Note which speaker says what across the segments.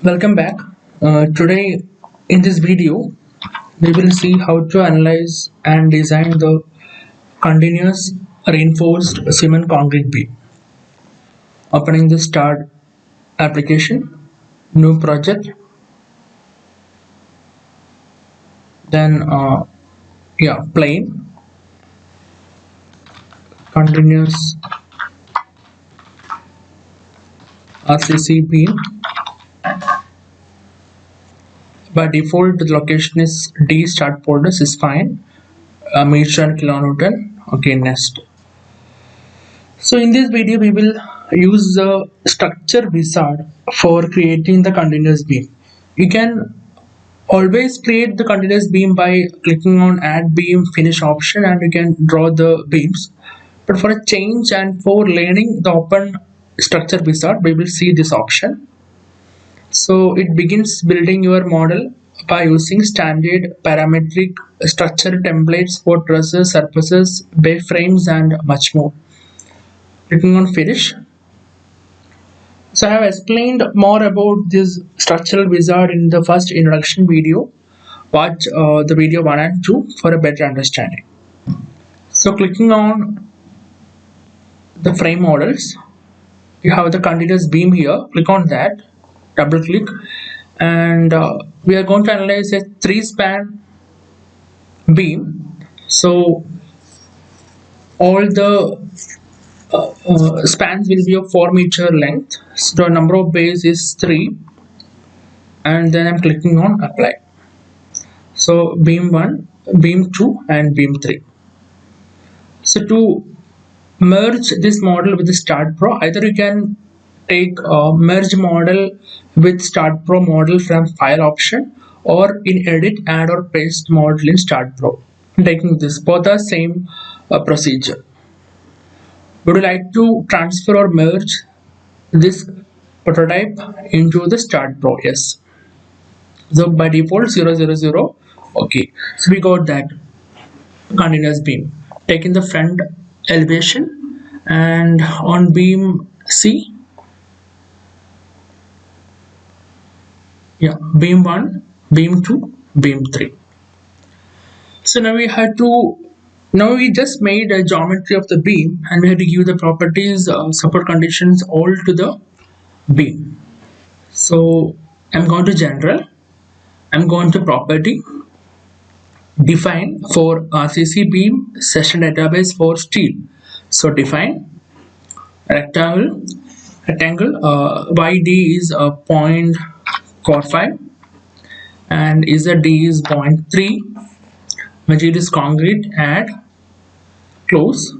Speaker 1: Welcome back. Today, in this video, we will see how to analyze and design the continuous reinforced cement concrete beam. Opening the Start application, new project, then plain continuous RCC beam. By default, the location is D start folders is fine. Meter and kilonewton. Okay, next. So in this video, we will use the structure wizard for creating the continuous beam. You can always create the continuous beam by clicking on add beam finish option and you can draw the beams. But for a change and for learning the open structure wizard, we will see this option. So it begins building your model by using standard parametric structure templates for trusses, surfaces, bay frames and much more. Clicking on finish. So I have explained more about this structural wizard in the first introduction video. Watch the video 1 and 2 for a better understanding. So clicking on the frame models, you have the continuous beam here. Click on that, double click, and we are going to analyze a 3-span beam. So all the spans will be of 4 meter length. So the number of bays is 3, and then I'm clicking on apply. So beam 1, beam 2 and beam 3. So to merge this model with the Start Pro, either you can take merge model with Start Pro model from file option, or in edit add or paste model in Start Pro. Taking this, both are same procedure. Would you like to transfer or merge this prototype into the Start Pro? Yes. So by default 000. Okay, so we got that continuous beam. Taking the front elevation and on beam C, beam 1, beam 2, beam 3. So now we just made a geometry of the beam and we had to give the properties, support conditions all to the beam. So I'm going to general, I'm going to property, define for RCC beam session database for steel. So define rectangle, YD is 0.45 and ZD is 0.3. Material is concrete, add, close,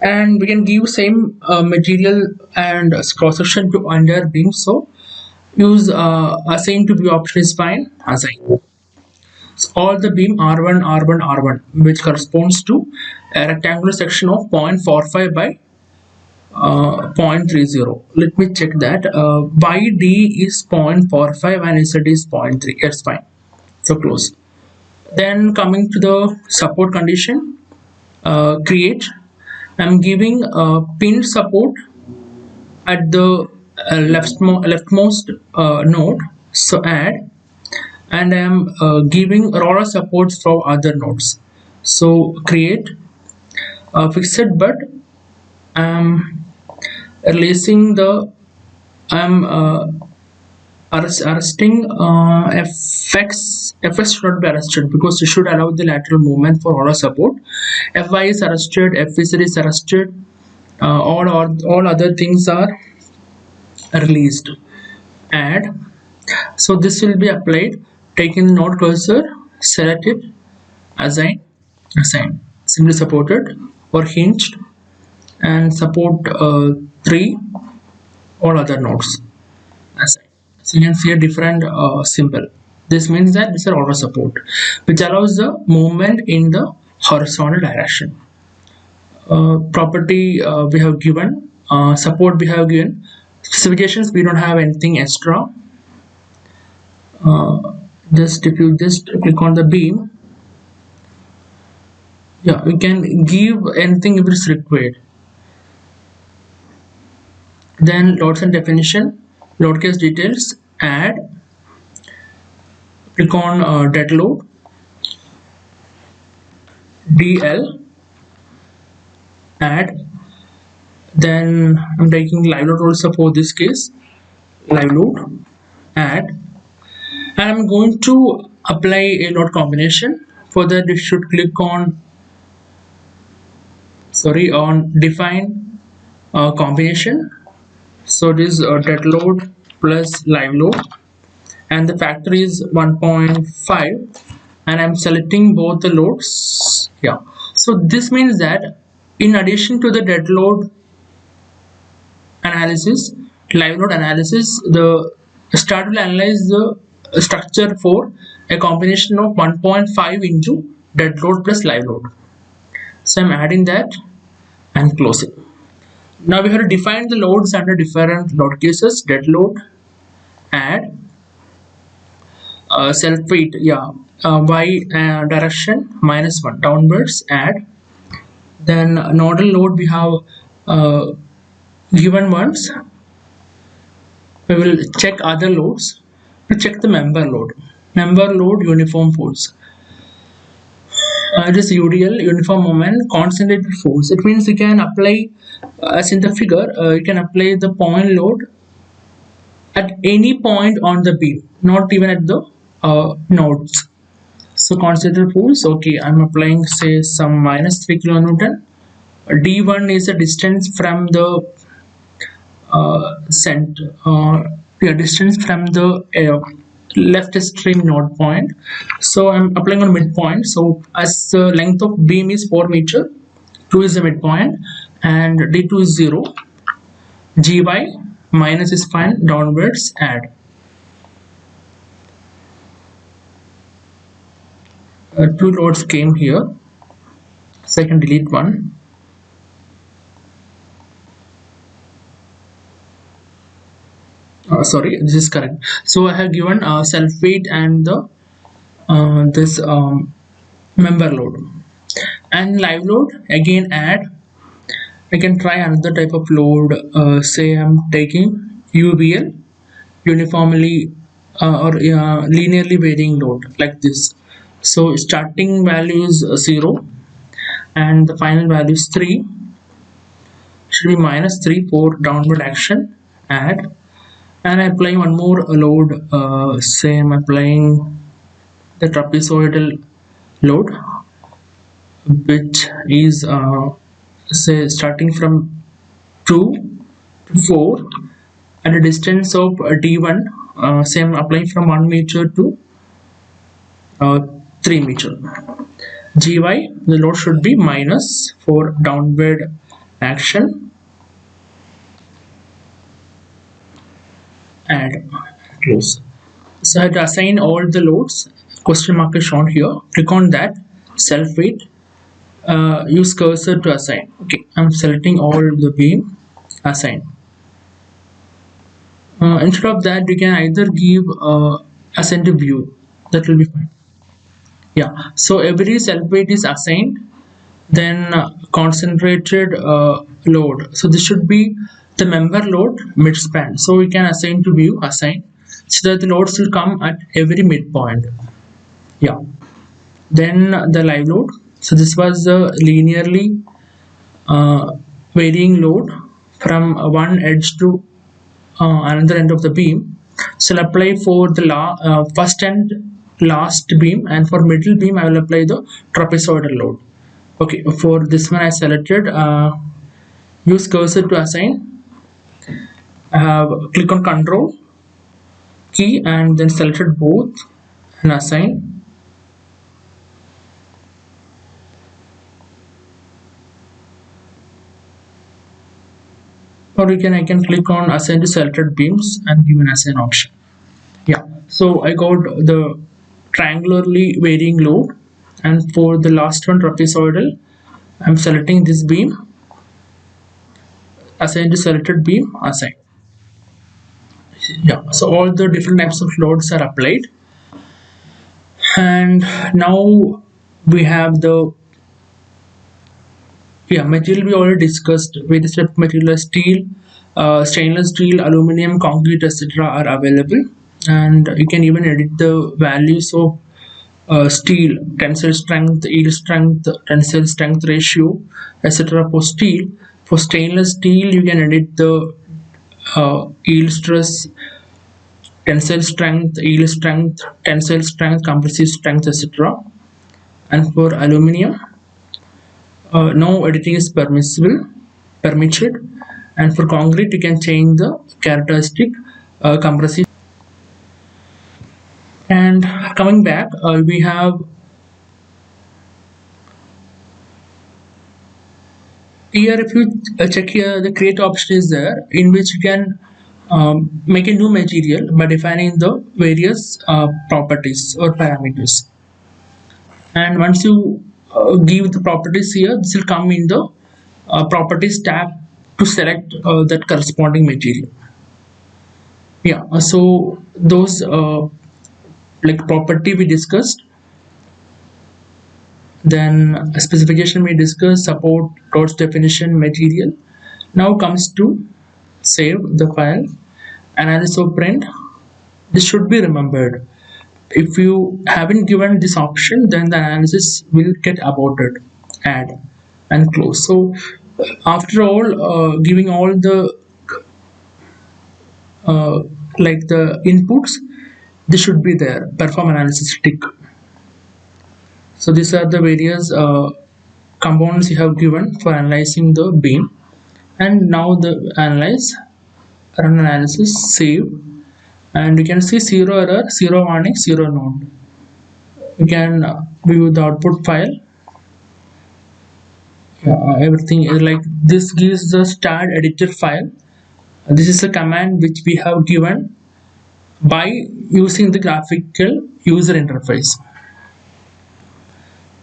Speaker 1: and we can give same material and cross section to under beam. So use assign to view option is fine. Assign. So all the beam R1, R1, R1, which corresponds to a rectangular section of 0.45 by 0.30. Let me check that. YD is 0.45 and Z is 0.3. It's fine. So close. Then coming to the support condition, create. I'm giving pin support at the leftmost node. So add, and I am giving roller supports for other nodes. So create fixed, but I'm releasing the arresting fx should not be arrested because you should allow the lateral movement for roller support. Fy is arrested, fz is arrested, all other things are released. Add. So this will be applied. Taking the node cursor, select it, assign, simply supported or hinged, and support 3 all other nodes. Assign. So you can see a different symbol. This means that this is auto support, which allows the movement in the horizontal direction. Property we have given, support we have given, specifications we don't have anything extra. Just if you just click on the beam, we can give anything if it's required. Then loads and definition, load case details, add, click on dead load, DL, add. Then I'm taking live load also for this case, live load, add, and I'm going to apply a load combination. For that, you should click on define combination. So it is dead load plus live load, and the factor is 1.5, and I'm selecting both the loads. Yeah, so this means that in addition to the dead load analysis, live load analysis, the start will analyze the structure for a combination of 1.5 into dead load plus live load. So I'm adding that and closing. Now we have to define the loads under different load cases. Dead load, add, self weight, y direction -1 downwards, add. Then nodal load we have given ones. We will check other loads. We check the member load uniform force. This UDL, uniform moment, concentrated force. It means you can apply, as in the figure, you can apply the point load at any point on the beam, not even at the nodes. So concentrated force, okay, I'm applying say some -3 kilonewton. D1 is the distance from the distance from the left extreme node point. So I'm applying on midpoint. So as the length of beam is 4 meter, 2 is the midpoint, and D2 is 0. GY minus is fine, downwards, add. Two loads came here, so I can delete one. Sorry, this is correct. So I have given self weight and the this member load, and live load again, add. I can try another type of load. Say I'm taking UVL, uniformly or linearly varying load, like this. So starting value is 0 and the final value is 3. Should be -3 for downward action, add. And I apply one more load. Say I'm applying the trapezoidal load, which is say starting from 2 to 4 at a distance of D1. Say I'm applying from 1 meter to 3 meter. GY, the load should be minus for downward action, add, close. So I have to assign all the loads. Question mark is shown here. Click on that, self weight, use cursor to assign. Okay, I'm selecting all the beam, assign. Instead of that, you can either give assign to view, that will be fine. Yeah, so every self weight is assigned, then concentrated load. So this should be the member load mid span. So we can assign to view, assign, so that the loads will come at every midpoint. Yeah, then the live load. So this was the linearly varying load from one edge to another end of the beam. So I'll apply for the first and last beam, and for middle beam I will apply the trapezoidal load. Okay, for this one I selected use cursor to assign. Click on control key and then selected both and assign. Or I can click on assign to selected beams and give an assign option. Yeah, so I got the triangularly varying load, and for the last one trapezoidal, I'm selecting this beam, assign to selected beam, assign. Yeah, so all the different types of loads are applied, and now we have the material we already discussed. Various type of material, steel, stainless steel, aluminum, concrete, etc. are available. and you can even edit the values of steel, tensile strength, yield strength, tensile strength ratio, etc. For steel. For stainless steel, you can edit the yield stress, tensile strength, compressive strength, etc. And for aluminum, no editing is permitted. And for concrete, you can change the characteristic compressive. And coming back, we have here. If you check here, the create option is there, in which you can make a new material by defining the various properties or parameters. And once you give the properties here, this will come in the properties tab to select that corresponding material. Yeah, so those like property we discussed, then specification we discussed, support, codes definition, material. Now comes to save the file, analysis of print. This should be remembered. If you haven't given this option, then the analysis will get aborted, add and close. So after all, giving all the like the inputs, this should be there. Perform analysis tick. So these are the various components you have given for analyzing the beam. And now the analyze, run analysis, save, and you can see zero error, zero warning, zero node. You can view the output file. Everything is like this, gives the start editor file. This is a command which we have given by using the graphical user interface.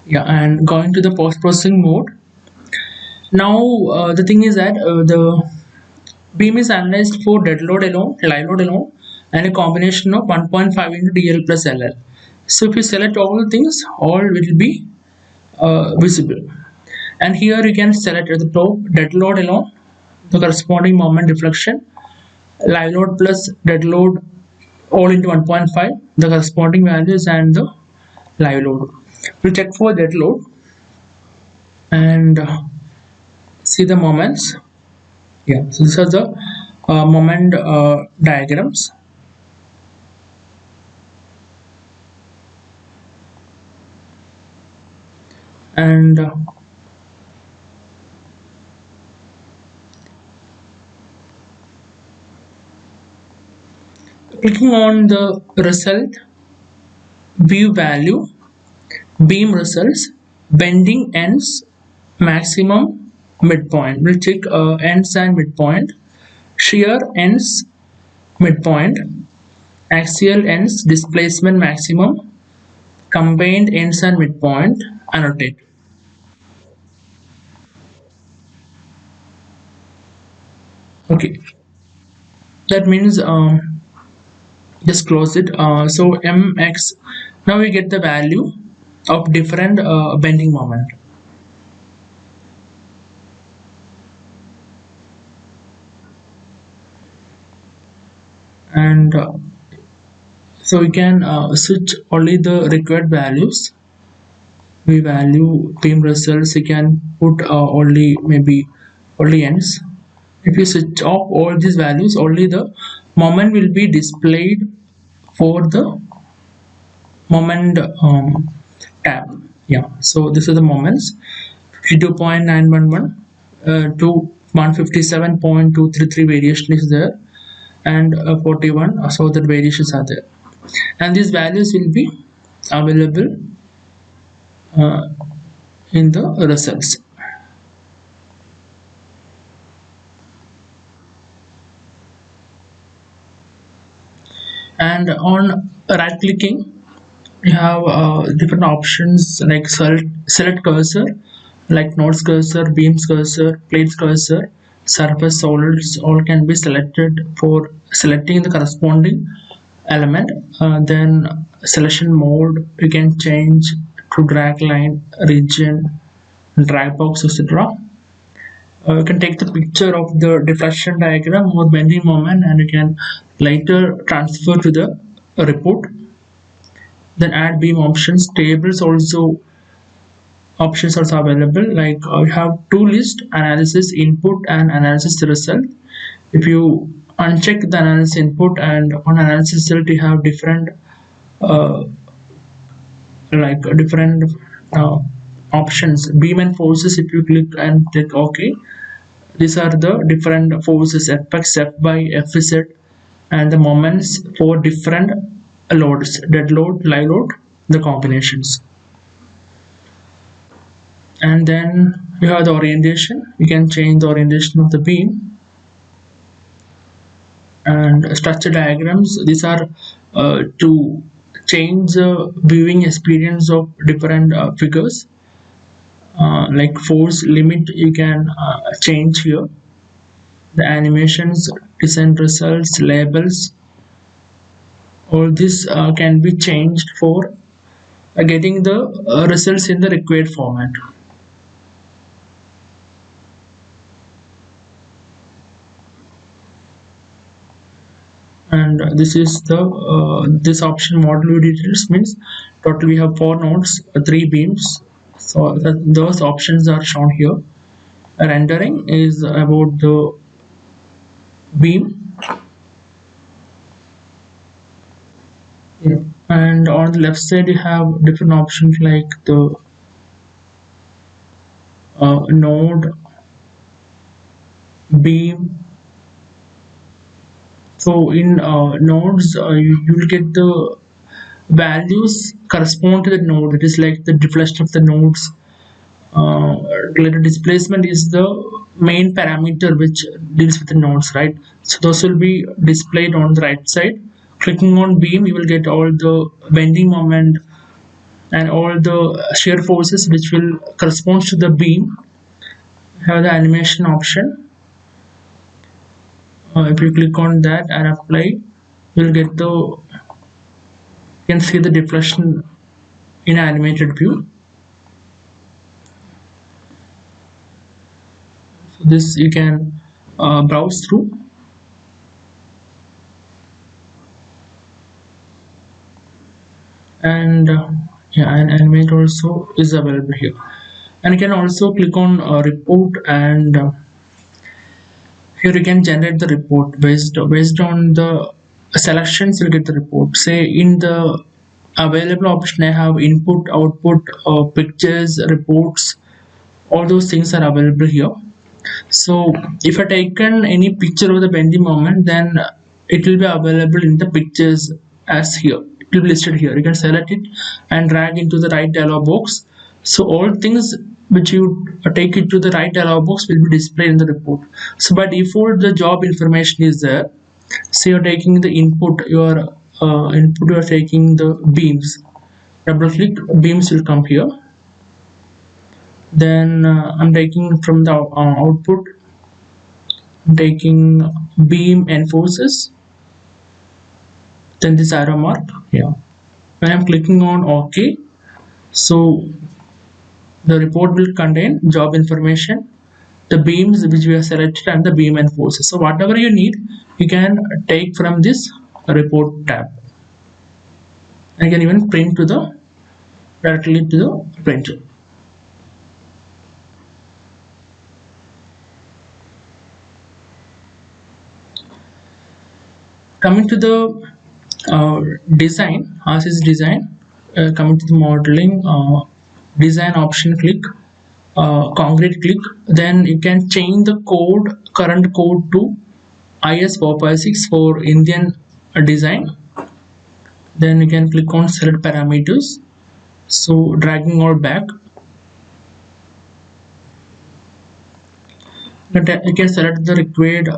Speaker 1: Yeah, and going to the post-processing mode. Now the thing is that the beam is analyzed for dead load alone, live load alone, and a combination of 1.5 into DL plus LL. So if you select all things, all will be visible. And here you can select at the top dead load alone, the corresponding moment deflection, live load plus dead load all into 1.5, the corresponding values, and the live load. We check for dead load and see the moments. Yeah, so these are the moment diagrams. And clicking on the result, view value, beam results, bending ends, maximum, midpoint. We'll check ends and midpoint, shear ends, midpoint, axial ends, displacement maximum, combined ends and midpoint, annotate. Okay, that means just close it. So mx, now we get the value of different bending moment. And so we can switch only the required values. We value beam results, you can put only maybe only ends. If you switch off all these values, only the moment will be displayed for the moment tab. Yeah, so this is the moments, 52.911 to 157.233 variation is there, and 41, so that variations are there, and these values will be available in the results. And on right clicking, you have different options like select cursor, like nodes cursor, beams cursor, plates cursor, surface solids, all can be selected for selecting the corresponding element. Then selection mode, you can change to drag line, region, drag box, etc. You can take the picture of the deflection diagram or bending moment, and you can later transfer to the a report. Then add beam options. Tables also options also available, like you have two list: analysis input and analysis result. If you uncheck the analysis input and on analysis result, you have different uh, different uh, options. Beam and forces, if you click and click OK, these are the different forces: fx, fy, fz, and the moments for different loads: dead load, live load, the combinations. And then you have the orientation. You can change the orientation of the beam. And structure diagrams, these are to change the viewing experience of different figures, like force limit you can change here. The animations, design results, labels, all this can be changed for getting the results in the required format. And this is the this option model view details, means total we have 4 nodes, 3 beams. So those options are shown here. Rendering is about the beam. Yeah. And on the left side you have different options like the node, beam. So in nodes, you will get the values correspond to the node. It is like the deflection of the nodes. Related displacement is the main parameter which deals with the nodes, right? So those will be displayed on the right side. Clicking on beam, you will get all the bending moment and all the shear forces which will correspond to the beam. Have the animation option. If you click on that and apply, you will get the, you can see the deflection in animated view. So this you can browse through. And yeah, and animate also is available here. And you can also click on report, and here you can generate the report based on the selections. You'll get the report. Say in the available option I have input, output, pictures, reports, all those things are available here. So if I taken any picture of the bending moment, then it will be available in the pictures as here. It will be listed here. You can select it and drag into the right dialog box. So all things which you take it to the right dialog box will be displayed in the report. So by default, the job information is there. So you're taking the input, your input, you're taking the beams. Double click, beams will come here. Then I'm taking from the output, I'm taking beam and forces, then this arrow mark. Yeah, when I'm clicking on OK, so the report will contain job information, the beams which we have selected, and the beam and forces. So whatever you need, you can take from this report tab. And you can even print to the directly to the printer. Coming to the design, as is design, coming to the modeling, design option, click concrete, click. Then you can change the code, current code to IS 456 for Indian design. Then you can click on select parameters. So dragging all back, you can select the required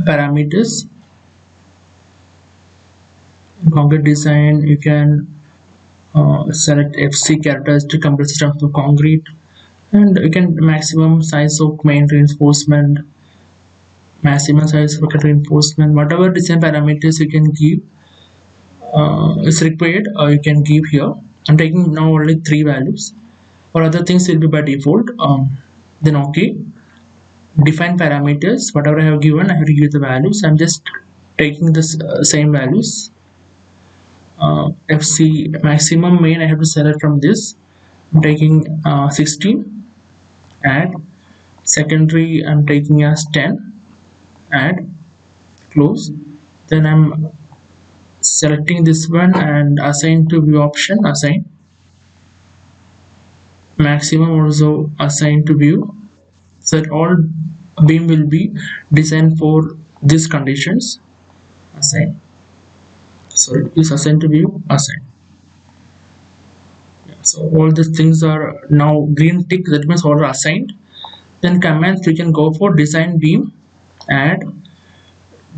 Speaker 1: parameters. Concrete design, you can select FC, characteristic composition of the concrete, and you can maximum size of main reinforcement, maximum size of reinforcement, whatever design parameters you can give is required, you can give here. I'm taking now only 3 values, or other things will be by default. Then OK, define parameters, whatever I have given, I have to give the values. I'm just taking this same values. FC maximum main I have to select from this. I'm taking 16, add. Secondary I'm taking as 10, add, close. Then I'm selecting this one and assign to view option, assign. Maximum also assign to view, so that all beam will be designed for these conditions. Assign, sorry, is assign to view, assign. Yeah, so all these things are now green tick, that means all are assigned. Then commands we can go for design beam, add,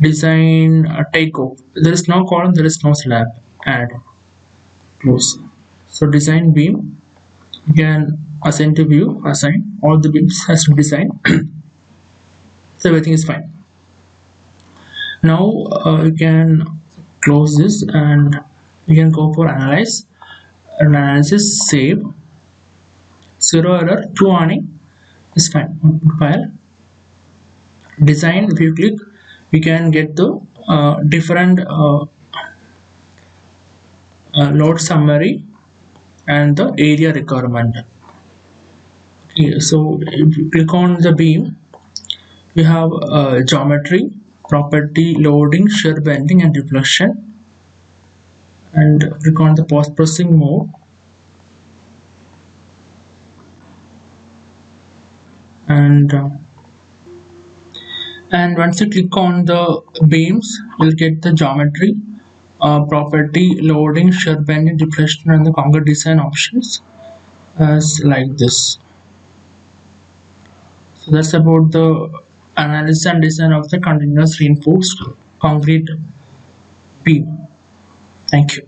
Speaker 1: design takeoff. There is no column, there is no slab, add, close. So design beam, you can assign to view, assign. All the beams has to be design. So everything is fine. Now you can close this and you can go for analyze, analysis, save. Zero error, true warning is fine. File design, if you click you can get the different load summary and the area requirement. Okay, so if you click on the beam, you have geometry, property, loading, shear bending and deflection, and click on the post processing mode, and once you click on the beams you'll get the geometry, property, loading, shear bending, deflection and the concrete design options as like this. So that's about the analysis and design of the continuous reinforced concrete beam. Thank you.